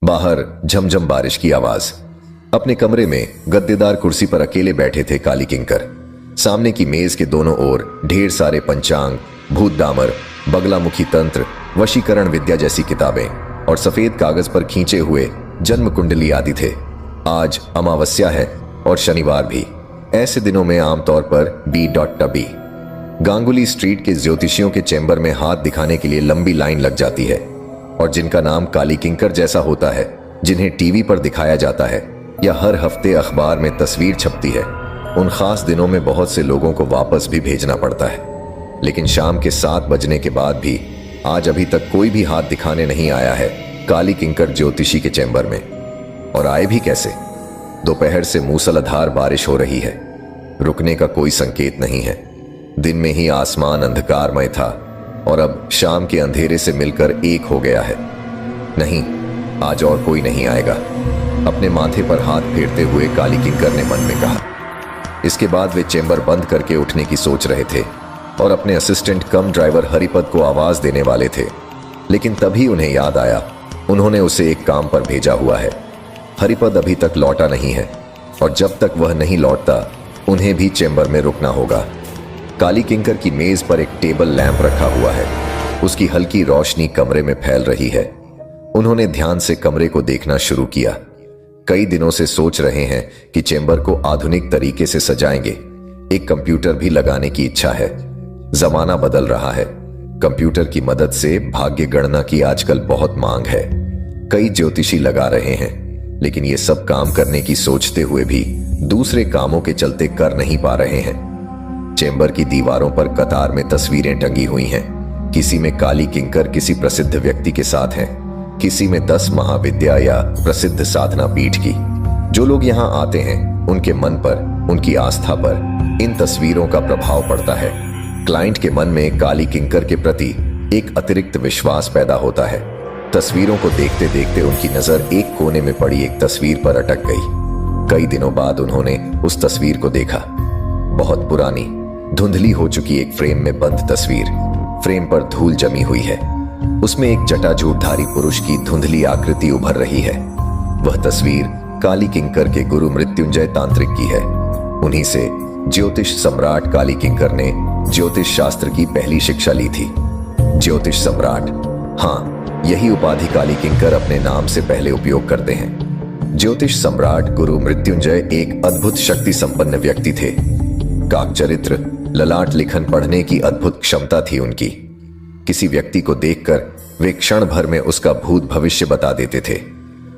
बाहर झमझम बारिश की आवाज। अपने कमरे में गद्देदार कुर्सी पर अकेले बैठे थे काली किंकर। सामने की मेज के दोनों ओर ढेर सारे पंचांग, भूत डामर, बगलामुखी तंत्र, वशीकरण विद्या जैसी किताबें और सफेद कागज पर खींचे हुए जन्म कुंडली आदि थे। आज अमावस्या है और शनिवार भी। ऐसे दिनों में आमतौर पर बी.टबी गांगुली स्ट्रीट के ज्योतिषियों के चैम्बर में हाथ दिखाने के लिए लंबी लाइन लग जाती है, और जिनका नाम काली किंकर जैसा होता है, जिन्हें टीवी पर दिखाया जाता है या हर हफ्ते अखबार में तस्वीर छपती है, उन खास दिनों में बहुत से लोगों को वापस भी भेजना पड़ता है। लेकिन शाम के 7 बजने के बाद भी आज अभी तक कोई भी हाथ दिखाने नहीं आया है काली किंकर ज्योतिषी के चैम्बर में। और आए भी कैसे? दोपहर से मूसलाधार बारिश हो रही है, रुकने का कोई संकेत नहीं है। दिन में ही आसमान अंधकारमय था और अब शाम के अंधेरे से मिलकर एक हो गया है। नहीं, आज और कोई नहीं आएगा, अपने माथे पर हाथ फेरते हुए काली किंकर ने मन में कहा। इसके बाद वे चैम्बर बंद करके उठने की सोच रहे थे और अपने असिस्टेंट कम ड्राइवर हरिपद को आवाज देने वाले थे, लेकिन तभी उन्हें याद आया उन्होंने उसे एक काम पर भेजा हुआ है। हरिपद अभी तक लौटा नहीं है और जब तक वह नहीं लौटता उन्हें भी चैम्बर में रुकना होगा। काली किंकर की मेज पर एक टेबल लैंप रखा हुआ है, उसकी हल्की रोशनी कमरे में फैल रही है। उन्होंने ध्यान से कमरे को देखना शुरू किया। कई दिनों से सोच रहे हैं कि चैम्बर को आधुनिक तरीके से सजाएंगे। एक कंप्यूटर भी लगाने की इच्छा है। जमाना बदल रहा है, कंप्यूटर की मदद से भाग्य गणना की आजकल बहुत मांग है। कई ज्योतिषी लगा रहे हैं, लेकिन ये सब काम करने की सोचते हुए भी दूसरे कामों के चलते कर नहीं पा रहे हैं। चैम्बर की दीवारों पर कतार में तस्वीरें टंगी हुई हैं। किसी में काली किंकर किसी प्रसिद्ध व्यक्ति के साथ हैं, किसी में 10 महाविद्या या प्रसिद्ध साधना पीठ की। जो लोग यहाँ आते हैं उनके मन पर, उनकी आस्था पर इन तस्वीरों का प्रभाव पड़ता है। क्लाइंट के मन में काली किंकर के प्रति एक अतिरिक्त विश्वास पैदा होता है। तस्वीरों को देखते देखते उनकी नजर एक कोने में पड़ी एक तस्वीर पर अटक गई। कई दिनों बाद उन्होंने उस तस्वीर को देखा। बहुत पुरानी, धुंधली हो चुकी एक फ्रेम में बंद तस्वीर। फ्रेम पर धूल जमी हुई है। उसमें एक जटाजूटधारी पुरुष की धुंधली आकृति उभर रही है। वह तस्वीर काली किंकर के गुरु मृत्युंजय तांत्रिक की है। उन्हीं से ज्योतिष सम्राट काली किंकर ने ज्योतिष शास्त्र की पहली शिक्षा ली थी। ज्योतिष सम्राट, हाँ, यही उपाधि काली किंकर अपने नाम से पहले उपयोग करते हैं। ज्योतिष सम्राट गुरु मृत्युंजय एक अद्भुत शक्ति संपन्न व्यक्ति थे। काकचरित्र, ललाट लिखन पढ़ने की अद्भुत क्षमता थी उनकी। किसी व्यक्ति को देखकर वे क्षण भर में उसका भूत भविष्य बता देते थे।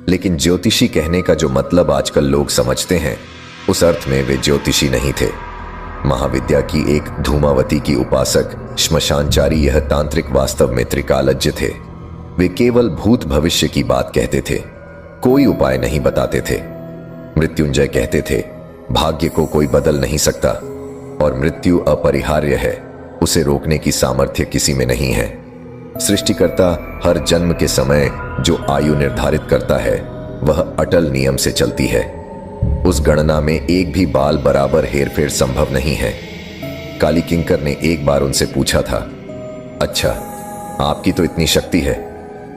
लेकिन ज्योतिषी कहने का जो मतलब आजकल लोग समझते हैं, उस अर्थ में वे ज्योतिषी नहीं थे। महाविद्या की एक धूमावती की उपासक श्मशानचारी यह तांत्रिक वास्तव में त्रिकालज्ञ थे। वे केवल भूत भविष्य की बात कहते थे, कोई उपाय नहीं बताते थे। मृत्युंजय कहते थे, भाग्य को कोई बदल नहीं सकता और मृत्यु अपरिहार्य है, उसे रोकने की सामर्थ्य किसी में नहीं है। सृष्टिकर्ता हर जन्म के समय जो आयु निर्धारित करता है वह अटल नियम से चलती है। उस गणना में एक भी बाल बराबर हेरफेर संभव नहीं है। काली किंकर ने एक बार उनसे पूछा था, अच्छा, आपकी तो इतनी शक्ति है,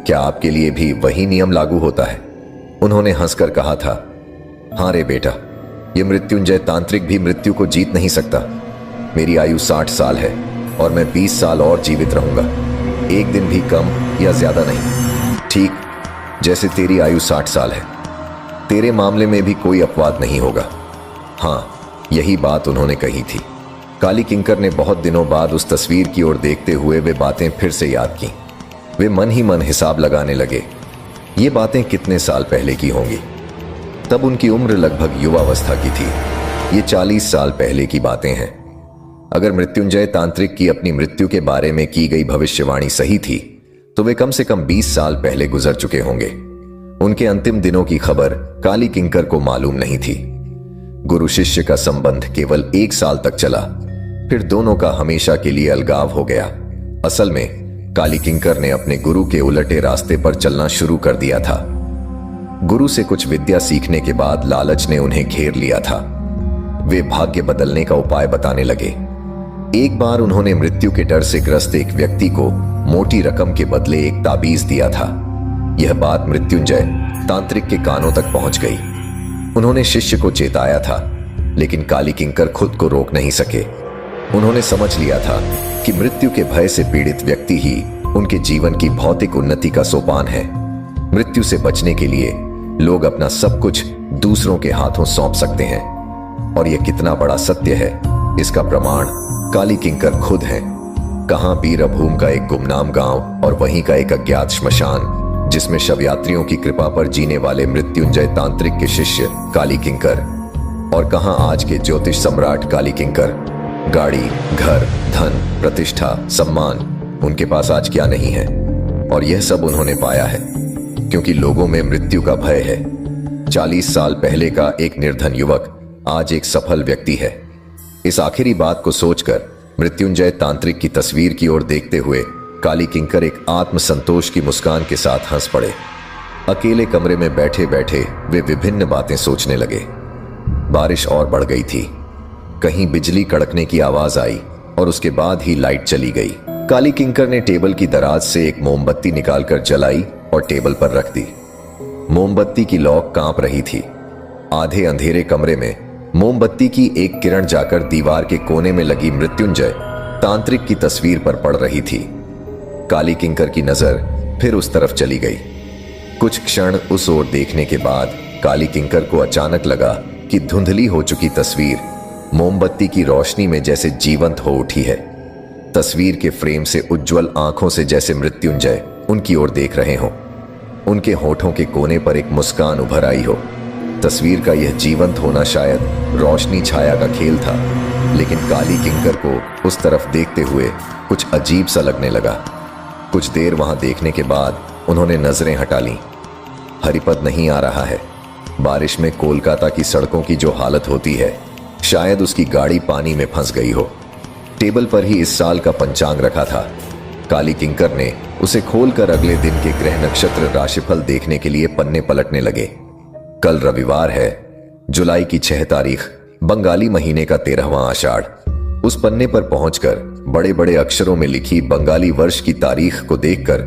क्या आपके लिए भी वही नियम लागू होता है? उन्होंने हंसकर कहा था, हाँ रे बेटा, ये मृत्युंजय तांत्रिक भी मृत्यु को जीत नहीं सकता। मेरी आयु 60 साल है और मैं 20 साल और जीवित रहूंगा, एक दिन भी कम या ज्यादा नहीं। ठीक जैसे तेरी आयु 60 साल है, तेरे मामले में भी कोई अपवाद नहीं होगा। हाँ, यही बात उन्होंने कही थी। काली किंकर ने बहुत दिनों बाद उस तस्वीर की ओर देखते हुए वे बातें फिर से याद की। वे मन ही मन हिसाब लगाने लगे, ये बातें कितने साल पहले की होंगी। तब उनकी उम्र लगभग युवावस्था की थी। ये 40 साल पहले की बातें हैं। अगर मृत्युंजय तांत्रिक की अपनी मृत्यु के बारे में की गई भविष्यवाणी सही थी, तो वे कम से कम 20 साल पहले गुजर चुके होंगे। उनके अंतिम दिनों की खबर काली किंकर को मालूम नहीं थी। गुरु शिष्य का संबंध केवल 1 साल तक चला, फिर दोनों का हमेशा के लिए अलगाव हो गया। असल में काली किंकर ने अपने गुरु के उलटे रास्ते पर चलना शुरू कर दिया था। गुरु से कुछ विद्या सीखने के बाद लालच ने उन्हें घेर लिया था। वे भाग्य बदलने का उपाय बताने लगे। एक बार उन्होंने मृत्यु के डर से ग्रस्त एक व्यक्ति को मोटी रकम के बदले एक ताबीज दिया था। यह बात मृत्युंजय तांत्रिक के कानों तक पहुंच गई। उन्होंने शिष्य को चेताया था, लेकिन काली किंकर खुद को रोक नहीं सके। उन्होंने समझ लिया था कि मृत्यु के भय से पीड़ित व्यक्ति ही उनके जीवन की भौतिक उन्नति का सोपान है। मृत्यु से बचने के लिए लोग अपना सब कुछ दूसरों के हाथों सौंप सकते हैं, और यह कितना बड़ा सत्य है इसका प्रमाण काली किंकर खुद है। कहां बीरभूम का एक गुमनाम गांव और वहीं का एक अज्ञात श्मशान, जिसमें शव यात्रियों की कृपा पर जीने वाले मृत्युंजय तांत्रिक के शिष्य काली किंकर, और कहां आज के ज्योतिष सम्राट काली किंकर। गाड़ी, घर, धन, प्रतिष्ठा, सम्मान उनके पास आज क्या नहीं है, और यह सब उन्होंने पाया है क्योंकि लोगों में मृत्यु का भय है। 40 साल पहले का एक निर्धन युवक आज एक सफल व्यक्ति है। इस आखिरी बात को सोचकर मृत्युंजय तांत्रिक की तस्वीर की ओर देखते हुए काली किंकर एक आत्मसंतोष की मुस्कान के साथ हंस पड़े। अकेले कमरे में बैठे बैठे वे विभिन्न बातें सोचने लगे। बारिश और बढ़ गई थी। कहीं बिजली कड़कने की आवाज आई और उसके बाद ही लाइट चली गई। काली किंकर ने टेबल की दराज से एक मोमबत्ती निकालकर जलाई और टेबल पर रख दी। मोमबत्ती की लौ कांप रही थी। आधे अंधेरे कमरे में मोमबत्ती की एक किरण जाकर दीवार के कोने में लगी मृत्युंजय तांत्रिक की तस्वीर पर पड़ रही थी। काली किंकर की नजर फिर उस तरफ चली गई। कुछ क्षण उस ओर देखने के बाद काली किंकर को अचानक लगा कि धुंधली हो चुकी तस्वीर मोमबत्ती की रोशनी में जैसे जीवंत हो उठी है। तस्वीर के फ्रेम से उज्जवल आंखों से जैसे मृत्युंजय उनकी ओर देख रहे हों। उनके होठों के कोने पर एक मुस्कान उभर आई हो। तस्वीर का यह जीवंत होना शायद रोशनी छाया का खेल था, लेकिन काली किंकर को उस तरफ देखते हुए कुछ अजीब सा लगने लगा। कुछ देर वहां देखने के बाद उन्होंने नजरें हटा लीं। हरिपद नहीं आ रहा है। बारिश में कोलकाता की सड़कों की जो हालत होती है, शायद उसकी गाड़ी पानी में फंस गई हो। टेबल पर ही इस साल का पंचांग रखा था। काली किंकर ने उसे खोलकर अगले दिन के ग्रह नक्षत्र राशिफल देखने के लिए पन्ने पलटने लगे। कल रविवार है, जुलाई की 6 तारीख, बंगाली महीने का 13वां आषाढ़। उस पन्ने पर पहुंचकर बड़े बड़े अक्षरों में लिखी बंगाली वर्ष की तारीख को देखकर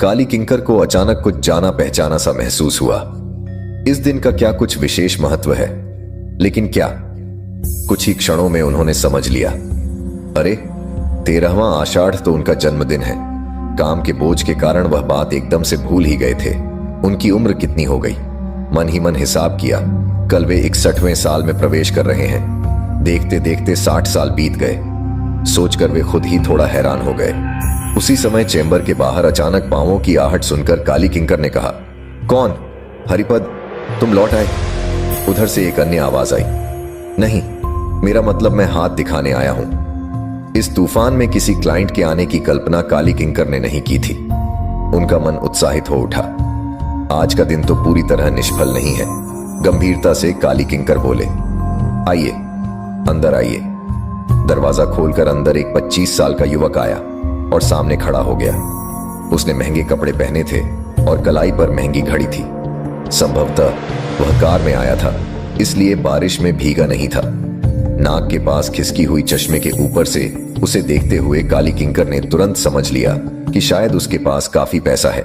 काली किंकर को अचानक कुछ जाना पहचाना सा महसूस हुआ। इस दिन का क्या कुछ विशेष महत्व है? लेकिन क्या? कुछ ही क्षणों में उन्होंने समझ लिया। अरे, 13वां आषाढ़ तो उनका जन्मदिन है। काम के बोझ के कारण वह बात एकदम से भूल ही गए थे। उनकी उम्र कितनी हो गई? मन ही मन हिसाब किया। कल वे 61वें साल में प्रवेश कर रहे हैं। देखते देखते 60 साल बीत गए। सोचकर वे खुद ही थोड़ा हैरान हो गए। उसी समय चैम्बर के बाहर अचानक पांवों की आहट सुनकर काली किंकर ने कहा, कौन? हरिपद, तुम लौट आए? उधर से एक अन्य आवाज आई, नहीं, मेरा मतलब मैं हाथ दिखाने आया हूं। इस तूफान में किसी क्लाइंट के आने की कल्पना काली किंकर ने नहीं की थी। उनका मन उत्साहित हो उठा। आज का दिन तो पूरी तरह निष्फल नहीं है। गंभीरता से काली किंकर बोले, आइए, अंदर आइए। दरवाजा खोलकर अंदर एक 25 साल का युवक आया और सामने खड़ा हो गया। उसने महंगे कपड़े पहने थे और कलाई पर महंगी घड़ी थी। संभवतः वह कार में आया था, इसलिए बारिश में भीगा नहीं था। नाक के पास खिसकी हुई चश्मे के ऊपर से उसे देखते हुए काली किंकर ने तुरंत समझ लिया कि शायद उसके पास काफी पैसा है।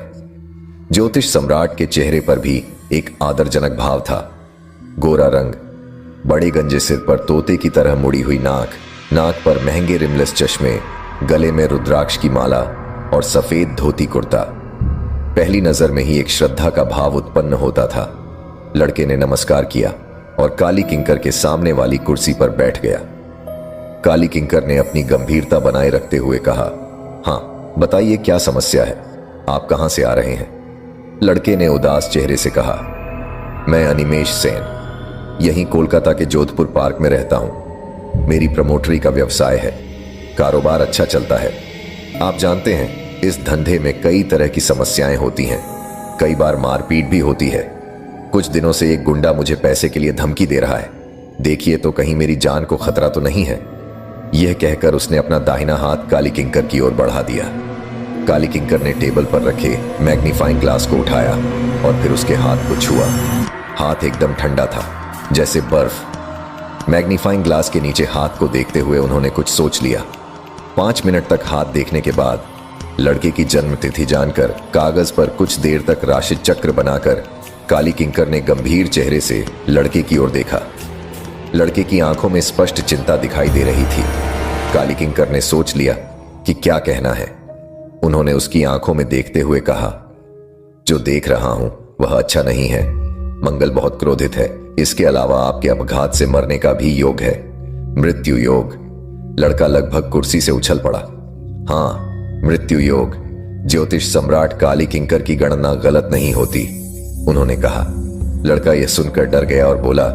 ज्योतिष सम्राट के चेहरे पर भी एक आदरजनक भाव था। गोरा रंग, बड़े गंजे सिर पर तोते की तरह मुड़ी हुई नाक, नाक पर महंगे रिमलेस चश्मे, गले में रुद्राक्ष की माला और सफेद धोती कुर्ता। पहली नजर में ही एक श्रद्धा का भाव उत्पन्न होता था। लड़के ने नमस्कार किया और काली किंकर के सामने वाली कुर्सी पर बैठ गया। काली किंकर ने अपनी गंभीरता बनाए रखते हुए कहा, हाँ, बताइए क्या समस्या है? आप कहां से आ रहे हैं? लड़के ने उदास चेहरे से कहा, मैं अनिमेश सेन, यहीं कोलकाता के जोधपुर पार्क में रहता हूं। मेरी प्रमोटरी का व्यवसाय है। कारोबार अच्छा चलता है। आप जानते हैं, इस धंधे में कई तरह की समस्याएं होती हैं। कई बार मारपीट भी होती है। कुछ दिनों से एक गुंडा मुझे पैसे के लिए धमकी दे रहा है। देखिए तो कहीं मेरी जान को खतरा तो नहीं है। यह कहकर उसने अपना दाहिना हाथ काली किंकर की ओर बढ़ा दिया। काली किंकर ने टेबल पर रखे मैग्नीफाइंग ग्लास को उठाया और फिर उसके हाथ को छुआ। हाथ एकदम ठंडा था, जैसे बर्फ। मैग्नीफाइंग ग्लास के नीचे हाथ को देखते हुए उन्होंने कुछ सोच लिया। 5 मिनट तक हाथ देखने के बाद लड़के की जन्म तिथि जानकर कागज पर कुछ देर तक राशि चक्र बनाकर काली किंकर ने गंभीर चेहरे से लड़के की ओर देखा। लड़के की आंखों में स्पष्ट चिंता दिखाई दे रही थी। काली किंकर ने सोच लिया कि क्या कहना है। उन्होंने उसकी आंखों में देखते हुए कहा, जो देख रहा हूं वह अच्छा नहीं है। मंगल बहुत क्रोधित है। इसके अलावा आपके अपघात से मरने का भी योग है, मृत्यु योग। लड़का लगभग कुर्सी से उछल पड़ा। हाँ, मृत्यु योग। ज्योतिष सम्राट काली किंकर की गणना गलत नहीं होती, उन्होंने कहा। लड़का यह सुनकर डर गया और बोला,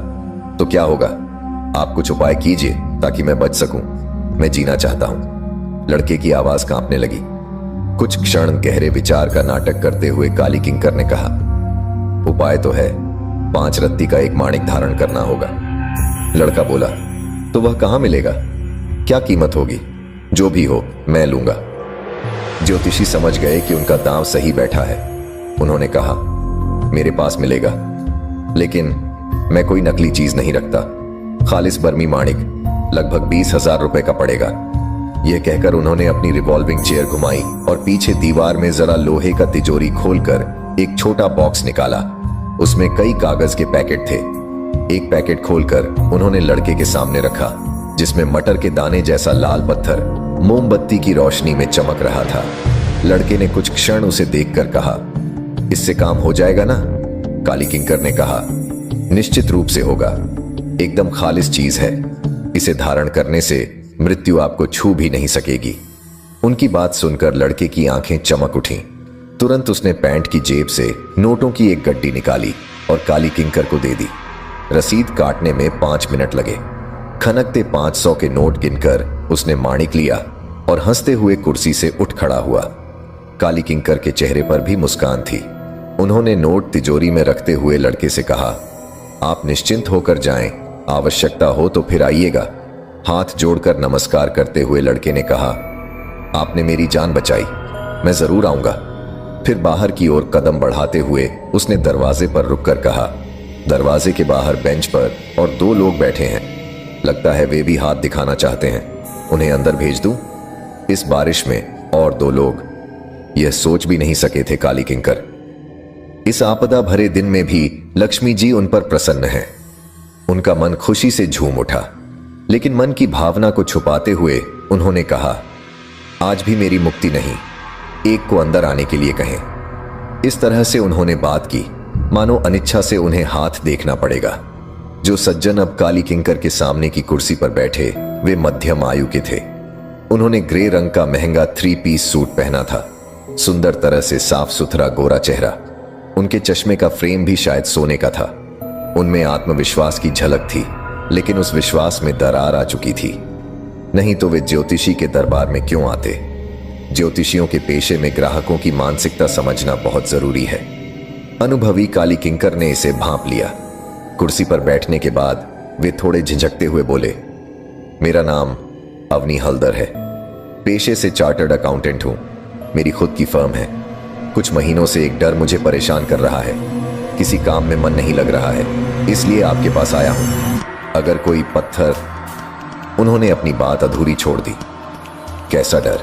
तो क्या होगा? आप कुछ उपाय कीजिए ताकि मैं बच सकूं। मैं जीना चाहता हूं। लड़के की आवाज कांपने लगी। कुछ क्षण गहरे विचार का नाटक करते हुए काली किंकर ने कहा, उपाय तो है, 5 रत्ती का एक माणिक धारण करना होगा। लड़का बोला, तो वह कहां मिलेगा? क्या कीमत होगी? जो भी हो मैं लूंगा। ज्योतिषी समझ गए कि उनका दांव सही बैठा है। उन्होंने कहा, मेरे पास मिलेगा, लेकिन मैं कोई नकली चीज नहीं रखता। खालिस बर्मी माणिक लगभग 20,000 रुपए का पड़ेगा। यह कहकर उन्होंने अपनी रिवॉल्विंग चेयर घुमाई और पीछे दीवार में जरा लोहे का तिजोरी खोलकर एक छोटा बॉक्स निकाला। उसमें कई कागज के पैकेट थे। एक पैकेट खोलकर उन्होंने लड़के के सामने रखा, जिसमें मटर के दाने जैसा लाल पत्थर मोमबत्ती की रोशनी में चमक रहा था। लड़के ने कुछ क्षण उसे देखकर कहा, इससे काम हो जाएगा ना? काली किंकर ने कहा, निश्चित रूप से होगा। एकदम खालिस चीज है। इसे धारण करने से मृत्यु आपको छू भी नहीं सकेगी। उनकी बात सुनकर लड़के की आंखें चमक उठीं। तुरंत उसने पैंट की जेब से नोटों की एक गड्डी निकाली और काली किंकर को दे दी। रसीद काटने में 5 मिनट लगे। खनकते 500 के नोट गिनकर उसने माणिक लिया और हंसते हुए कुर्सी से उठ खड़ा हुआ। काली किंकर के चेहरे पर भी मुस्कान थी। उन्होंने नोट तिजोरी में रखते हुए लड़के से कहा, आप निश्चिंत होकर जाएं, आवश्यकता हो तो फिर आइएगा। हाथ जोड़कर नमस्कार करते हुए लड़के ने कहा, आपने मेरी जान बचाई, मैं जरूर आऊंगा। फिर बाहर की ओर कदम बढ़ाते हुए उसने दरवाजे पर रुककर कहा, दरवाजे के बाहर बेंच पर और 2 लोग बैठे हैं। लगता है वे भी हाथ दिखाना चाहते हैं। उन्हें अंदर भेज दूं? इस बारिश में और 2 लोग, यह सोच भी नहीं सके थे काली किंकर। इस आपदा भरे दिन में भी लक्ष्मी जी उन पर प्रसन्न है। उनका मन खुशी से झूम उठा, लेकिन मन की भावना को छुपाते हुए उन्होंने कहा, आज भी मेरी मुक्ति नहीं, एक को अंदर आने के लिए कहें। इस तरह से उन्होंने बात की मानो अनिच्छा से उन्हें हाथ देखना पड़ेगा। जो सज्जन अब काली किंकर के सामने की कुर्सी पर बैठे वे मध्यम आयु के थे। उन्होंने ग्रे रंग का महंगा 3 पीस सूट पहना था। सुंदर तरह से साफ सुथरा गोरा चेहरा। उनके चश्मे का फ्रेम भी शायद सोने का था। उनमें आत्मविश्वास की झलक थी, लेकिन उस विश्वास में दरार आ चुकी थी। नहीं तो वे ज्योतिषी के दरबार में क्यों आते? ज्योतिषियों के पेशे में ग्राहकों की मानसिकता समझना बहुत जरूरी है। अनुभवी काली किंकर ने इसे भांप लिया। कुर्सी पर बैठने के बाद वे थोड़े झिझकते हुए बोले, मेरा नाम अवनी हल्दर है। पेशे से चार्टर्ड अकाउंटेंट हूं। मेरी खुद की फर्म है। कुछ महीनों से एक डर मुझे परेशान कर रहा है। किसी काम में मन नहीं लग रहा है, इसलिए आपके पास आया हूं। अगर कोई पत्थर। उन्होंने अपनी बात अधूरी छोड़ दी। कैसा डर?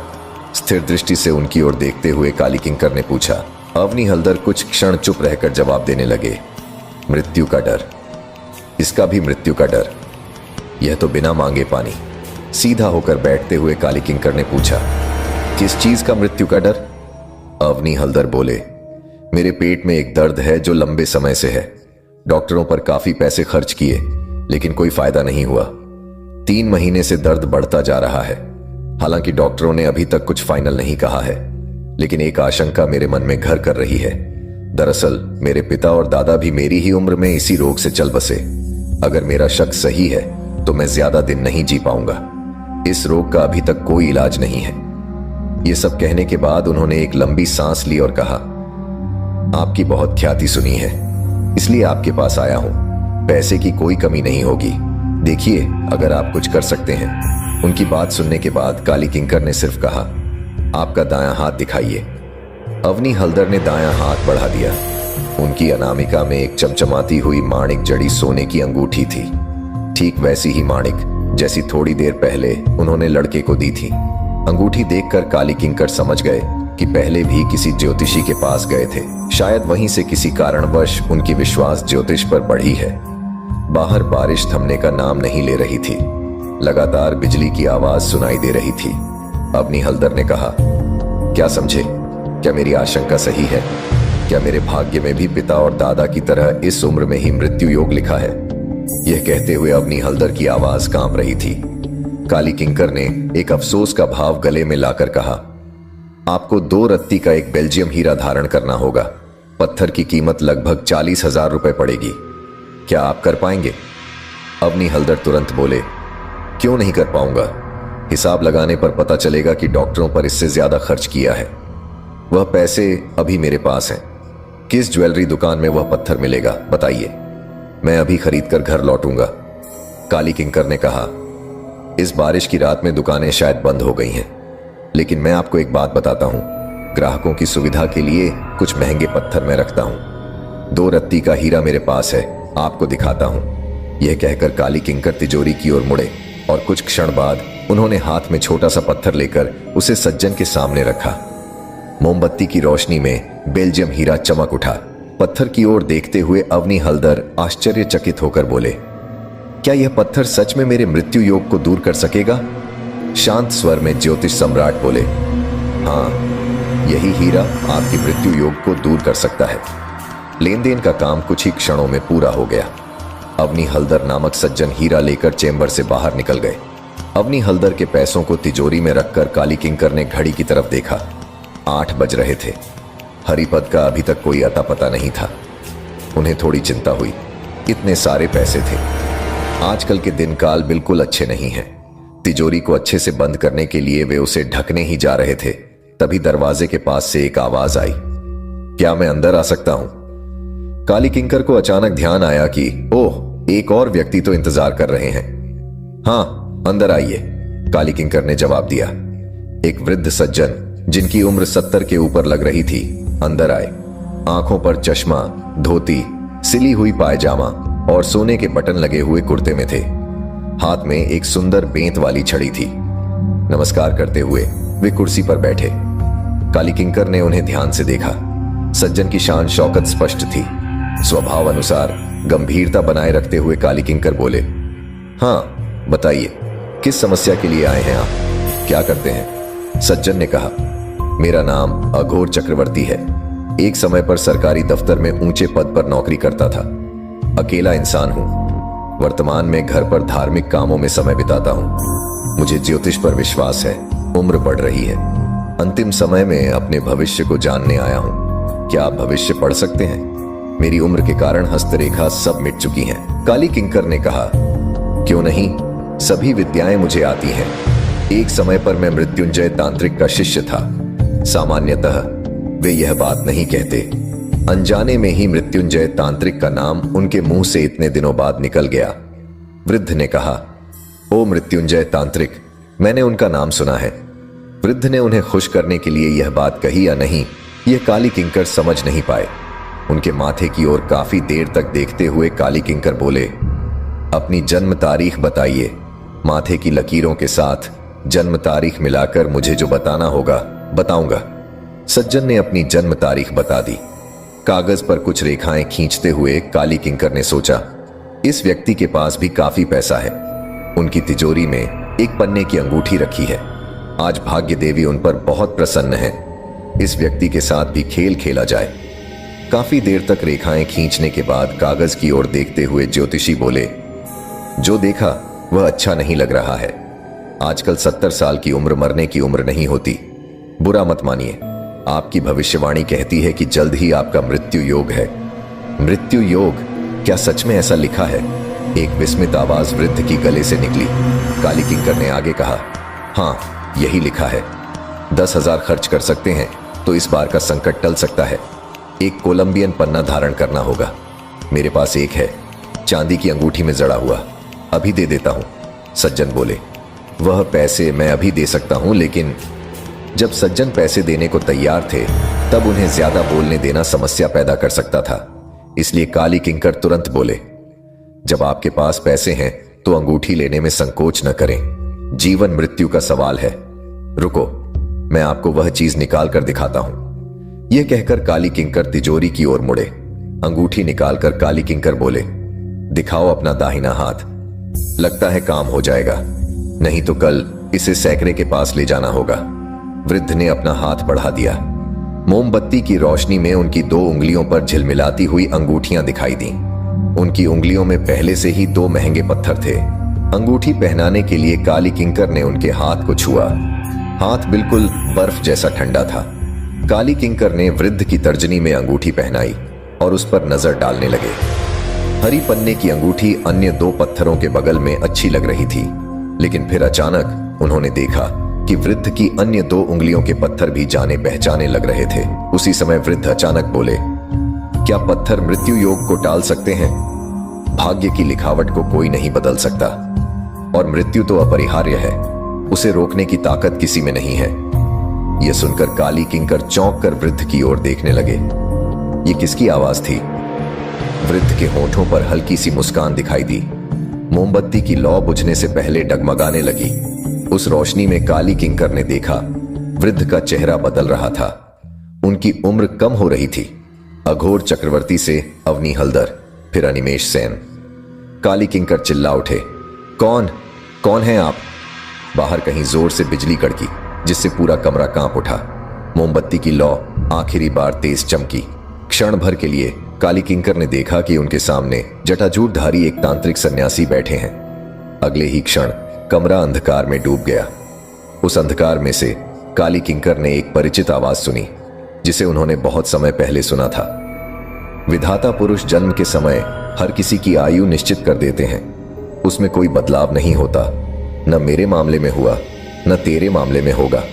स्थिर दृष्टि से उनकी ओर देखते हुए काली किंकर ने पूछा। अवनी हल्दर कुछ क्षण चुप रहकर जवाब देने लगे, मृत्यु का डर। इसका भी मृत्यु का डर? यह तो बिना मांगे पानी। सीधा होकर बैठते हुए काली किंकर ने पूछा, किस चीज का मृत्यु का डर? अवनी हल्दर बोले, मेरे पेट में एक दर्द है जो लंबे समय से है। डॉक्टरों पर काफी पैसे खर्च किए, लेकिन कोई फायदा नहीं हुआ। 3 महीने से दर्द बढ़ता जा रहा है। हालांकि डॉक्टरों ने अभी तक कुछ फाइनल नहीं कहा है, लेकिन एक आशंका मेरे मन में घर कर रही है। दरअसल मेरे पिता और दादा भी मेरी ही उम्र में इसी रोग से चल बसे। अगर मेरा शक सही है तो मैं ज्यादा दिन नहीं जी पाऊंगा। इस रोग का अभी तक कोई इलाज नहीं है। यह सब कहने के बाद उन्होंने एक लंबी सांस ली और कहा, आपकी बहुत ख्याति सुनी है, इसलिए आपके पास आया हूं। पैसे की कोई कमी नहीं होगी। देखिए, अगर आप कुछ कर सकते हैं। उनकी बात सुनने के बाद काली किंकर ने सिर्फ कहा, आपका दायां हाथ दिखाइए। अवनी हल्दर ने दायां हाथ बढ़ा दिया। उनकी अनामिका में एक चमचमाती हुई माणिक जड़ी सोने की अंगूठी थी, ठीक वैसी ही माणिक जैसी थोड़ी देर पहले उन्होंने लड़के को दी थी। अंगूठी देखकर काली किंकर समझ गए कि पहले भी किसी ज्योतिषी के पास गए थे। शायद वहीं से किसी कारणवश उनकी विश्वास ज्योतिष पर बढ़ी है। बाहर बारिश थमने का नाम नहीं ले रही थी। लगातार बिजली की आवाज सुनाई दे रही थी। अवनी हल्दर ने कहा, क्या समझे? क्या मेरी आशंका सही है? क्या मेरे भाग्य में भी पिता और दादा की तरह इस उम्र में ही मृत्यु योग लिखा है? यह कहते हुए अवनी हल्दर की आवाज कांप रही थी। काली किंकर ने एक अफसोस का भाव गले में लाकर कहा, आपको 2 रत्ती का एक बेल्जियम हीरा धारण करना होगा। पत्थर की कीमत लगभग 40,000 रुपए पड़ेगी। क्या आप कर पाएंगे? अवनी हल्दर तुरंत बोले, क्यों नहीं कर पाऊंगा? हिसाब लगाने पर पता चलेगा कि डॉक्टरों पर इससे ज्यादा खर्च किया है। वह पैसे अभी मेरे पास हैं। किस ज्वेलरी दुकान में वह पत्थर मिलेगा बताइए, मैं अभी खरीद कर घर लौटूंगा। काली किंकर ने कहा, इस बारिश की रात में दुकानें शायद बंद हो गई हैं, लेकिन मैं आपको एक बात बताता हूं, ग्राहकों की सुविधा के लिए कुछ महंगे पत्थर मैं रखता हूं। 2 रत्ती का हीरा मेरे पास है, आपको दिखाता हूं। यह कहकर काली किंकर तिजोरी की ओर मुड़े और कुछ क्षण बाद उन्होंने हाथ में छोटा सा पत्थर लेकर उसे सज्जन के सामने रखा। मोमबत्ती की रोशनी में बेल्जियम हीरा चमक उठा। पत्थर की ओर देखते हुए अवनी हल्दर आश्चर्यचकित होकर बोले, क्या यह पत्थर सच में मेरे मृत्यु योग को दूर कर सकेगा? शांत स्वर में ज्योतिष सम्राट बोले, हाँ, यही हीरा आपकी मृत्यु योग को दूर कर सकता है। लेन देन का काम कुछ ही क्षणों में पूरा हो गया। अवनी हल्दर नामक सज्जन हीरा लेकर चेंबर से बाहर निकल गए। अवनी हल्दर के पैसों को तिजोरी में रखकर काली किंकर ने घड़ी की तरफ देखा। 8 बज रहे थे। हरिपद का अभी तक कोई अता पता नहीं था। उन्हें थोड़ी चिंता हुई, इतने सारे पैसे थे। आजकल के दिन काल बिल्कुल अच्छे नहीं हैं। तिजोरी को अच्छे से बंद करने के लिए वे उसे ढकने ही जा रहे थे, तभी दरवाजे के पास से एक आवाज आई, क्या मैं अंदर आ सकता हूं? काली किंकर को अचानक ध्यान आया कि ओह, एक और व्यक्ति तो इंतजार कर रहे हैं। हाँ, अंदर आइए, काली किंकर ने जवाब दिया। एक वृद्ध सज्जन जिनकी उम्र 70 के ऊपर लग रही थी अंदर आए। आंखों पर चश्मा, धोती, सिली हुई पायजामा और सोने के बटन लगे हुए कुर्ते में थे। हाथ में एक सुंदर बेंत वाली छड़ी थी। नमस्कार करते हुए वे कुर्सी पर बैठे। काली किंकर ने उन्हें ध्यान से देखा। सज्जन की शान शौकत स्पष्ट थी। स्वभाव अनुसार गंभीरता बनाए रखते हुए काली किंकर बोले, हाँ बताइए, किस समस्या के लिए आए हैं आप? क्या करते हैं? सज्जन ने कहा, मेरा नाम अघोर चक्रवर्ती है। एक समय पर सरकारी दफ्तर में ऊंचे पद पर नौकरी करता था। अकेला इंसान हूं। वर्तमान में घर पर धार्मिक कामों में समय बिताता हूं। मुझे ज्योतिष पर विश्वास है। उम्र बढ़ रही है। अंतिम समय में अपने भविष्य को जानने आया हूं। क्या आप भविष्य पढ़ सकते हैं? मेरी उम्र के कारण हस्तरेखा सब मिट चुकी हैं। काली किंकर ने कहा, क्यों नहीं, सभी विद्याएं मुझे आती हैं। एक समय पर मैं मृत्युंजय तांत्रिक का शिष्य था। सामान्यतः वे यह बात नहीं कहते। अनजाने में ही मृत्युंजय तांत्रिक का नाम उनके मुंह से इतने दिनों बाद निकल गया। वृद्ध ने कहा, ओ मृत्युंजय तांत्रिक, मैंने उनका नाम सुना है। वृद्ध ने उन्हें खुश करने के लिए यह बात कही या नहीं, यह काली किंकर समझ नहीं पाए। उनके माथे की ओर काफी देर तक देखते हुए काली किंकर बोले, अपनी जन्म तारीख बताइए। माथे की लकीरों के साथ जन्म तारीख मिलाकर मुझे जो बताना होगा बताऊंगा। सज्जन ने अपनी जन्म तारीख बता दी। कागज पर कुछ रेखाएं खींचते हुए काली किंकर ने सोचा, इस व्यक्ति के पास भी काफी पैसा है। उनकी तिजोरी में एक पन्ने की अंगूठी रखी है। आज भाग्य देवी उन पर बहुत प्रसन्न है। इस व्यक्ति के साथ भी खेल खेला जाए। काफी देर तक रेखाएं खींचने के बाद कागज की ओर देखते हुए ज्योतिषी बोले, जो देखा वह अच्छा नहीं लग रहा है। आजकल 70 साल की उम्र मरने की उम्र नहीं होती। बुरा मत मानिए, आपकी भविष्यवाणी कहती है कि जल्द ही आपका मृत्यु योग है। मृत्यु योग? क्या सच में ऐसा लिखा है? एक विस्मित आवाज वृद्ध की गले से निकली। काली किंकर ने आगे कहा, हाँ यही लिखा है। 10,000 खर्च कर सकते हैं तो इस बार का संकट टल सकता है। एक कोलंबियन पन्ना धारण करना होगा। मेरे पास एक है, चांदी की अंगूठी में जड़ा हुआ। अभी दे देता हूं। सज्जन बोले, वह पैसे मैं अभी दे सकता हूं, लेकिन जब सज्जन पैसे देने को तैयार थे तब उन्हें ज्यादा बोलने देना समस्या पैदा कर सकता था। इसलिए काली किंकर तुरंत बोले, जब आपके पास पैसे हैं तो अंगूठी लेने में संकोच न करें। जीवन मृत्यु का सवाल है। रुको, मैं आपको वह चीज निकाल कर दिखाता हूं। यह कहकर काली किंकर तिजोरी की ओर मुड़े। अंगूठी निकालकर काली किंकर बोले, दिखाओ अपना दाहिना हाथ, लगता है काम हो जाएगा, नहीं तो कल इसे सैकड़े के पास ले जाना होगा। वृद्ध ने अपना हाथ बढ़ा दिया। मोमबत्ती की रोशनी में उनकी 2 उंगलियों पर झिलमिलाती हुई अंगूठियां दिखाई दी। उनकी उंगलियों में पहले से ही 2 महंगे पत्थर थे। अंगूठी पहनाने के लिए काली किंकर ने उनके हाथ को छुआ। हाथ बिल्कुल बर्फ जैसा ठंडा था। काली किंकर ने वृद्ध की तर्जनी में अंगूठी पहनाई और उस पर नजर डालने लगे। हरी पन्ने की अंगूठी अन्य 2 पत्थरों के बगल में अच्छी लग रही थी, लेकिन फिर अचानक उन्होंने देखा कि वृद्ध की अन्य 2 उंगलियों के पत्थर भी जाने पहचाने लग रहे थे। उसी समय वृद्ध अचानक बोले, क्या पत्थर मृत्यु योग को टाल सकते हैं? भाग्य की लिखावट को कोई नहीं बदल सकता और मृत्यु तो अपरिहार्य है, उसे रोकने की ताकत किसी में नहीं है। यह सुनकर काली किंकर चौंक कर वृद्ध की ओर देखने लगे। ये किसकी आवाज थी? वृद्ध के होठों पर हल्की सी मुस्कान दिखाई दी। मोमबत्ती की लौ बुझने से पहले डगमगाने लगी। उस रोशनी में काली किंकर ने देखा वृद्ध का चेहरा बदल रहा था। उनकी उम्र कम हो रही थी। अघोर चक्रवर्ती से अवनी हल्दर, फिर अनिमेष सेन। काली किंकर चिल्ला उठे, कौन है आप? बाहर कहीं जोर से बिजली कड़की, जिससे पूरा कमरा कांप उठा। मोमबत्ती की लौ आखिरी बार तेज चमकी। क्षण भर के लिए काली किंकर ने देखा कि उनके सामने जटाजूटधारी एक तांत्रिक सन्यासी बैठे हैं। अगले ही क्षण कमरा अंधकार में डूब गया। उस अंधकार में से काली किंकर ने एक परिचित आवाज सुनी, जिसे उन्होंने बहुत समय पहले सुना था। विधाता पुरुष जन्म के समय हर किसी की आयु निश्चित कर देते हैं, उसमें कोई बदलाव नहीं होता। न मेरे मामले में हुआ, न तेरे मामले में होगा।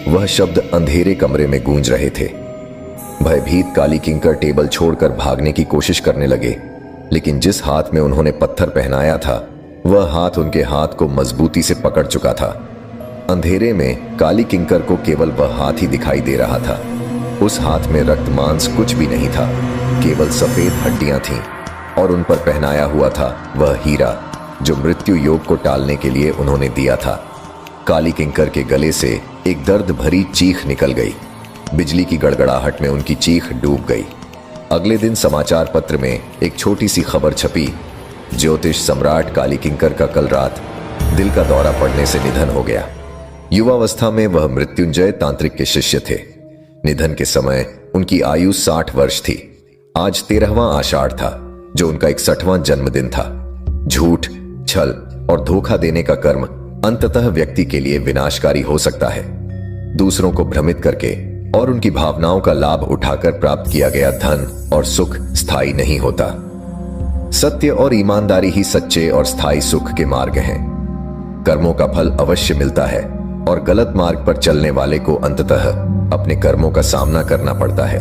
वह शब्द अंधेरे कमरे में गूंज रहे थे। भयभीत काली किंकर टेबल छोड़कर भागने की कोशिश करने लगे, लेकिन जिस हाथ में उन्होंने पत्थर पहनाया था, वह हाथ उनके हाथ को मजबूती से पकड़ चुका था। अंधेरे में काली किंकर को केवल वह हाथ ही दिखाई दे रहा था। उस हाथ में रक्त मांस कुछ भी नहीं था, केवल सफेद हड्डियां थीं और उन पर पहनाया हुआ था वह हीरा जो मृत्यु योग को टालने के लिए उन्होंने दिया था। काली किंकर के गले से एक दर्द भरी चीख निकल गई। बिजली की गड़गड़ाहट में उनकी चीख डूब गई। अगले दिन समाचार पत्र में एक छोटी सी खबर छपी, ज्योतिष सम्राट काली किंकर का कल रात दिल का दौरा पड़ने से निधन हो गया। युवावस्था में वह मृत्युंजय तांत्रिक के शिष्य थे। निधन के समय उनकी आयु 60 वर्ष थी। आज 13वां आषाढ़ था, जो उनका 61वां जन्मदिन था। झूठ, छल और धोखा देने का कर्म अंततः व्यक्ति के लिए विनाशकारी हो सकता है। दूसरों को भ्रमित करके और उनकी भावनाओं का लाभ उठाकर प्राप्त किया गया धन और सुख स्थायी नहीं होता। सत्य और ईमानदारी ही सच्चे और स्थायी सुख के मार्ग हैं। कर्मों का फल अवश्य मिलता है और गलत मार्ग पर चलने वाले को अंततः अपने कर्मों का सामना करना पड़ता है।